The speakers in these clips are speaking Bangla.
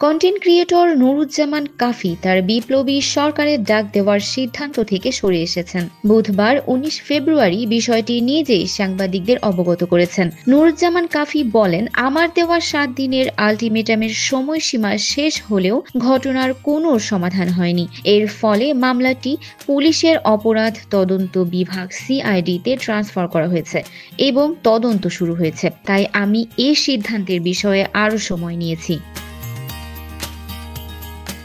কন্টেন্ট ক্রিয়েটর নুরুজ্জামান কাফি তার বিপ্লবী সরকারের ডাক দেওয়ার সিদ্ধান্ত থেকে সরে এসেছেন। বুধবার ১৯ ফেব্রুয়ারি বিষয়টি নিজেই সাংবাদিকদের অবগত করেছেন। নুরুজ্জামান কাফি বলেন, আমার দেওয়া ৭ দিনের আলটিমেটামের সময়সীমা শেষ হলেও ঘটনার কোনো সমাধান হয়নি। এর ফলে মামলাটি পুলিশের অপরাধ তদন্ত বিভাগ সিআইডিতে ট্রান্সফার করা হয়েছে এবং তদন্ত শুরু হয়েছে। তাই আমি এই সিদ্ধান্তের বিষয়ে আরও সময় নিয়েছি।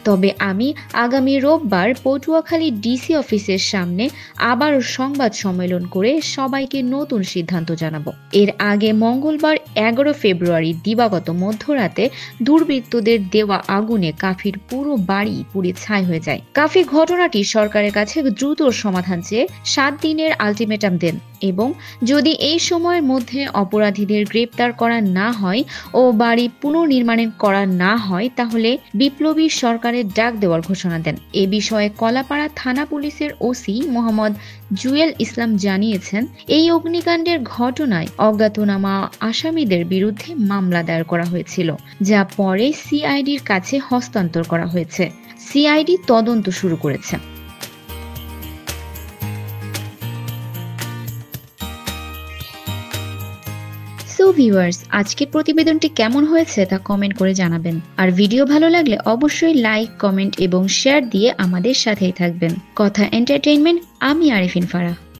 তবে আমি আগামী রোববার পটুয়াখালী ডিসি অফিসের সামনে আবার সংবাদ সম্মেলন করে সবাইকে নতুন সিদ্ধান্ত জানাবো। এর আগে মঙ্গলবার ১১ ফেব্রুয়ারি দিবাগত মধ্যরাতে দুর্বৃত্তদের দেওয়া আগুনে কাফির পুরো বাড়ি পুড়ে ছাই হয়ে যায়। কাফি ঘটনাটি সরকারের কাছে দ্রুত সমাধান চেয়ে ৭ দিনের আলটিমেটাম দেন এবং যদি এই সময়ের মধ্যে অপরাধীদের গ্রেপ্তার করা না হয় ও বাড়ি পুনর্নির্মাণ করা না হয় তাহলে বিপ্লবী সরকারের ডাক দেওয়ার ঘোষণা দেন। এ বিষয়ে কলাপাড়া থানা পুলিশের ওসি মোহাম্মদ জুয়েল ইসলাম জানিয়েছেন, এই অগ্নিকাণ্ডের ঘটনায় অজ্ঞাতনামা আসামিদের বিরুদ্ধে মামলা দায়ের করা হয়েছিল, যা পরে সিআইডির কাছে হস্তান্তর করা হয়েছে। সিআইডি তদন্ত শুরু করেছে। সো ভিউয়ার্স, আজকের প্রতিবেদনটি কেমন হয়েছে তা কমেন্ট করে জানাবেন। আর ভিডিও ভালো লাগলে অবশ্যই লাইক, কমেন্ট এবং শেয়ার দিয়ে আমাদের সাথেই থাকবেন। কথা এন্টারটেইনমেন্ট, আমি আরিফিন ফারাহ।